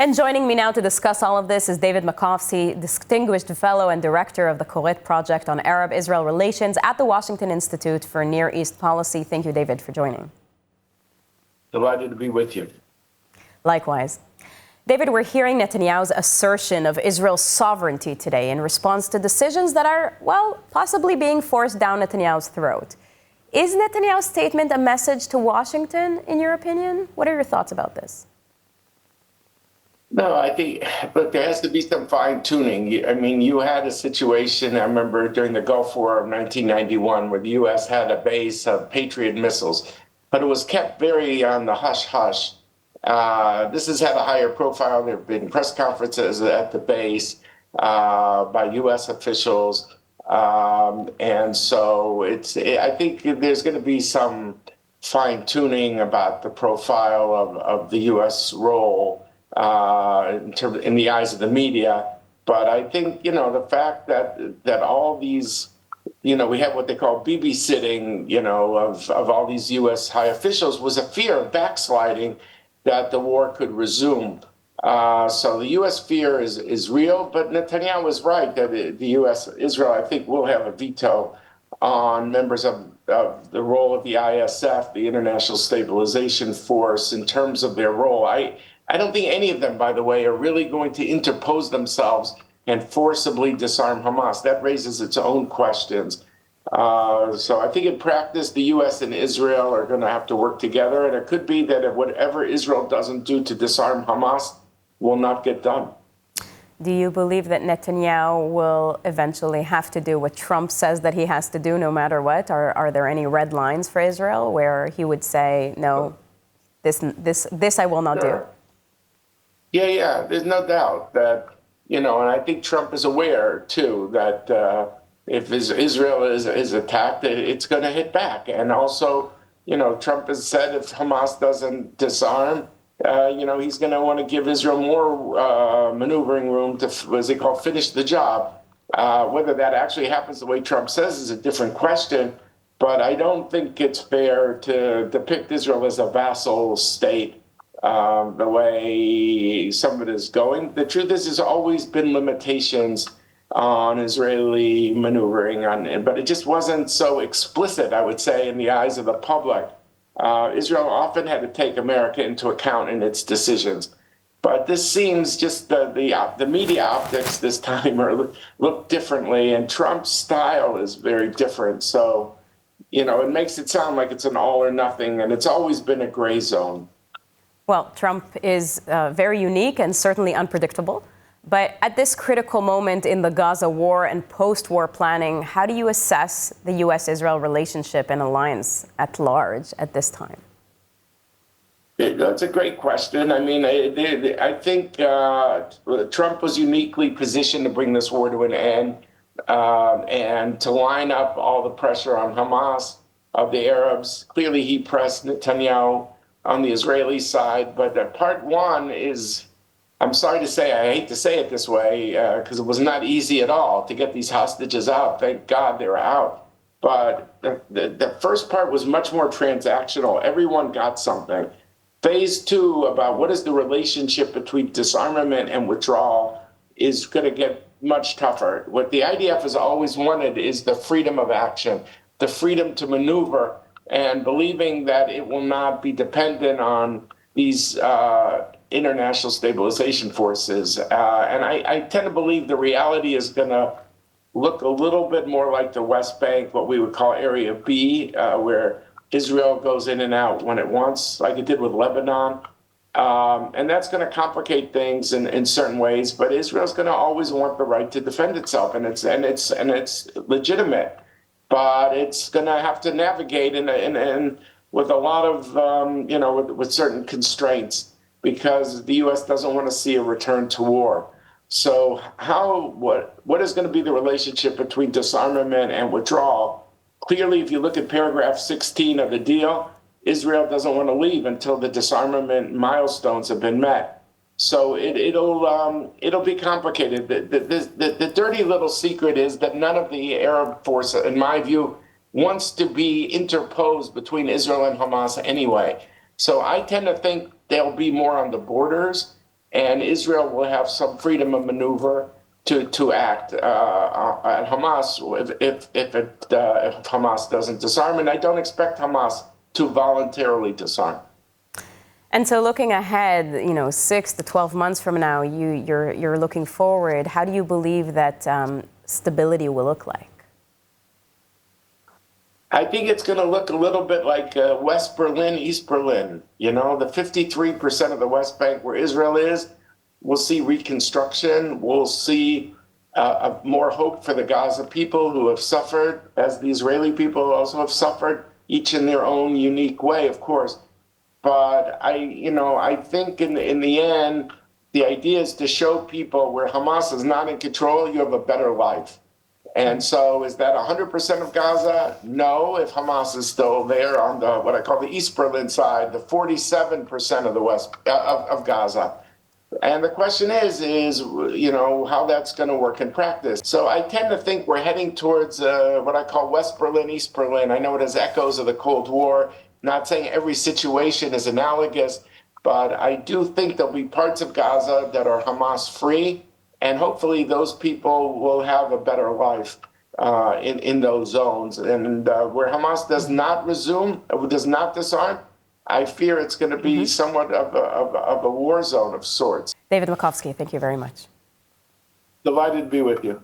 And joining me now to discuss all of this is David Makovsky, Distinguished Fellow and Director of the Koret Project on Arab-Israel Relations at the Washington Institute for Near East Policy. Thank you, David, for joining. Delighted to be with you. Likewise. David, we're hearing Netanyahu's assertion of Israel's sovereignty today in response to decisions that are, well, possibly being forced down Netanyahu's throat. Is Netanyahu's statement a message to Washington, in your opinion? What are your thoughts about this? No, I think, look, there has to be some fine tuning. I mean, you had a situation, I remember during the Gulf War of 1991, where the U.S. had a base of Patriot missiles, but it was kept very on the hush-hush. This has had a higher profile. There have been press conferences at the base by U.S. officials. And so I think there's going to be some fine tuning about the profile of the U.S. role in the eyes of the media. But I think, the fact that all these, we have what they call babysitting, of all these U.S. high officials was a fear of backsliding, that the war could resume. So the U.S. fear is real, but Netanyahu is right that the U.S., Israel, I think, will have a veto on members of the role of the ISF, the International Stabilization Force, in terms of their role. I don't think any of them, by the way, are really going to interpose themselves and forcibly disarm Hamas. That raises its own questions. So I think in practice, the U.S. and Israel are going to have to work together, and it could be that whatever Israel doesn't do to disarm Hamas will not get done. Do you believe that Netanyahu will eventually have to do what Trump says that he has to do no matter what? Are there any red lines for Israel where he would say, no, this I will not do? Yeah, there's no doubt that, and I think Trump is aware, too, that if Israel is attacked, it's going to hit back. And also, Trump has said if Hamas doesn't disarm, he's going to want to give Israel more maneuvering room to, as they call, finish the job. Whether that actually happens the way Trump says is a different question. But I don't think it's fair to depict Israel as a vassal state the way some of it is going. The truth is, there's always been limitations on Israeli maneuvering, but it just wasn't so explicit, I would say, in the eyes of the public. Israel often had to take America into account in its decisions. But this seems just the media optics this time look differently, and Trump's style is very different. So, it makes it sound like it's an all or nothing, and it's always been a gray zone. Well, Trump is very unique and certainly unpredictable. But at this critical moment in the Gaza war and post-war planning, how do you assess the U.S.-Israel relationship and alliance at large at this time? That's a great question. I mean, I think Trump was uniquely positioned to bring this war to an end and to line up all the pressure on Hamas of the Arabs. Clearly, he pressed Netanyahu on the Israeli side. But part one is, I'm sorry to say, I hate to say it this way, because it was not easy at all to get these hostages out. Thank God they were out. But the first part was much more transactional. Everyone got something. Phase two, about what is the relationship between disarmament and withdrawal, is going to get much tougher. What the IDF has always wanted is the freedom of action, the freedom to maneuver, and believing that it will not be dependent on these international stabilization forces. And I tend to believe the reality is going to look a little bit more like the West Bank, what we would call Area B, where Israel goes in and out when it wants, like it did with Lebanon. And that's going to complicate things in certain ways, but Israel's going to always want the right to defend itself, and it's legitimate. But it's going to have to navigate and with a lot of, with certain constraints, because the U.S. doesn't want to see a return to war. So what is going to be the relationship between disarmament and withdrawal? Clearly, if you look at paragraph 16 of the deal, Israel doesn't want to leave until the disarmament milestones have been met. So it'll be complicated. The dirty little secret is that none of the Arab force, in my view, wants to be interposed between Israel and Hamas anyway. So I tend to think they'll be more on the borders and Israel will have some freedom of maneuver to act at Hamas if Hamas doesn't disarm, and I don't expect Hamas to voluntarily disarm. And so, looking ahead, 6 to 12 months from now, you're looking forward. How do you believe that stability will look like? I think it's going to look a little bit like West Berlin, East Berlin. The 53% of the West Bank where Israel is, we'll see reconstruction. We'll see more hope for the Gaza people who have suffered, as the Israeli people also have suffered, each in their own unique way, of course. But I think in the end, the idea is to show people where Hamas is not in control, you have a better life. And so is that 100% of Gaza? No, if Hamas is still there on the what I call the East Berlin side, the 47% of the West of Gaza. And the question is how that's going to work in practice. So I tend to think we're heading towards what I call West Berlin, East Berlin. I know it has echoes of the Cold War. Not saying every situation is analogous, but I do think there'll be parts of Gaza that are Hamas free, and hopefully those people will have a better life in those zones. And where Hamas does not resume, does not disarm, I fear it's going to be somewhat of a war zone of sorts. David Makovsky, thank you very much. Delighted to be with you.